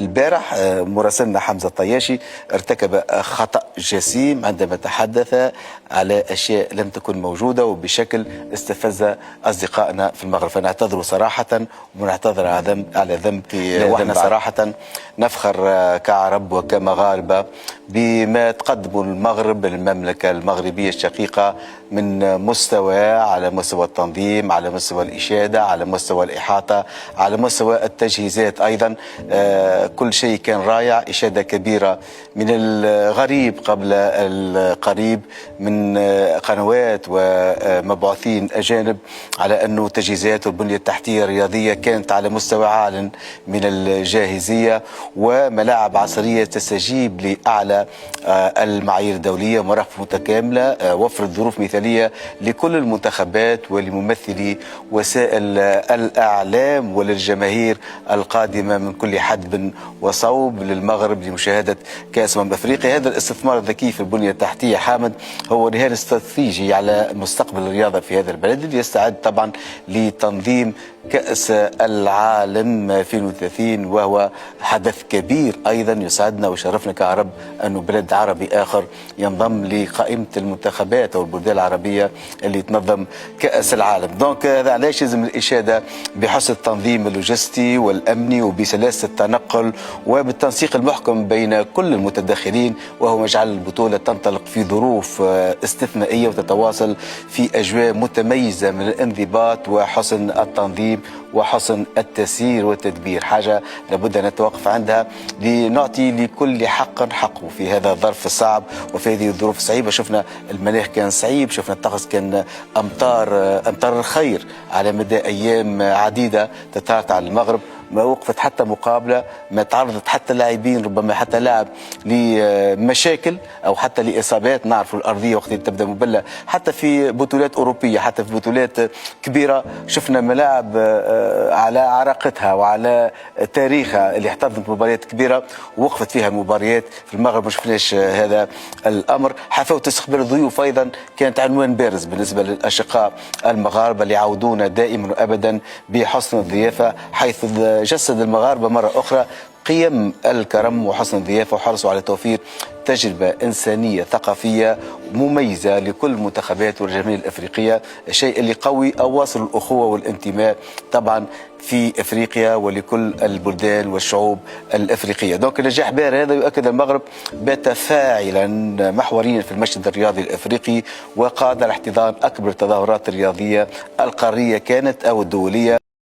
البارح مراسلنا حمزة الطياشي ارتكب خطأ جسيم عندما تحدث على أشياء لم تكن موجودة وبشكل استفز أصدقائنا في المغرب، فنعتذر صراحة ونعتذر على ذنب ونحن صراحة نفخر كعرب وكمغاربة بما تقدمه المغرب، المملكة المغربية الشقيقة، من مستوى على مستوى التنظيم، على مستوى الإشادة، على مستوى الإحاطة، على مستوى التجهيزات أيضا. كل شيء كان رائع، إشادة كبيرة من الغريب قبل القريب من قنوات ومبعوثين أجانب على أنه تجهيزات والبنية التحتية الرياضية كانت على مستوى عال من الجاهزية، وملاعب عصرية تستجيب لأعلى المعايير الدولية، مراقب متكاملة، وفرت ظروف مثالية لكل المنتخبات ولممثلي وسائل الإعلام وللجماهير القادمة من كل حدب وصوب للمغرب لمشاهدة كأس أفريقيا. هذا الاستثمار الذكي في البنية التحتية حامد هو رهان استراتيجي على مستقبل الرياضة في هذا البلد، اللي يستعد طبعا لتنظيم كأس العالم 2030، وهو حدث كبير أيضا يسعدنا ويشرفنا كعرب أنه بلد عربي آخر ينضم لقائمة المنتخبات أو البلدان العربية اللي تنظم كأس العالم. دونك هذا علاش لازم الإشادة بحسن التنظيم اللوجستي والأمني وبسلاسة التنقل وبالتنسيق المحكم بين كل المتدخلين، وهو ما يجعل البطولة تنطلق في ظروف استثنائية وتتواصل في أجواء متميزة من الانضباط وحسن التنظيم وحسن التسيير والتدبير، حاجة لابد أن نتوقف عندها لنعطي لكل حق حقه في هذا الظرف الصعب وفي هذه الظروف الصعيبة. شفنا المناخ كان صعيب، شفنا الطقس كان أمطار الخير على مدى أيام عديدة تتعرض على المغرب، ما وقفت حتى مقابلة، ما تعرضت حتى اللاعبين ربما حتى لاعب لمشاكل أو حتى لإصابات. نعرف الأرضية وقت تبدأ مبلة حتى في بطولات أوروبية، حتى في بطولات كبيرة شفنا ملاعب على عراقتها وعلى تاريخها اللي احتضنت مباريات كبيرة ووقفت فيها مباريات. في المغرب ما شفناش هذا الأمر. حفاوة استقبال الضيوف أيضا كانت عنوان بارز بالنسبة للأشقاء المغاربة اللي يعودون دائما وأبدا بحسن الضيافة، حيث جسد المغاربة مرة أخرى قيم الكرم وحسن الضيافة وحرصوا على توفير تجربة إنسانية ثقافية مميزة لكل المنتخبات والجماهير الأفريقية، الشيء اللي قوي أواصر الأخوة والانتماء طبعا في أفريقيا ولكل البلدان والشعوب الأفريقية. دونك النجاح بار هذا يؤكد المغرب بات فاعلا محوريا في المشهد الرياضي الأفريقي، وقاد على احتضان أكبر التظاهرات الرياضية القارية كانت أو الدولية.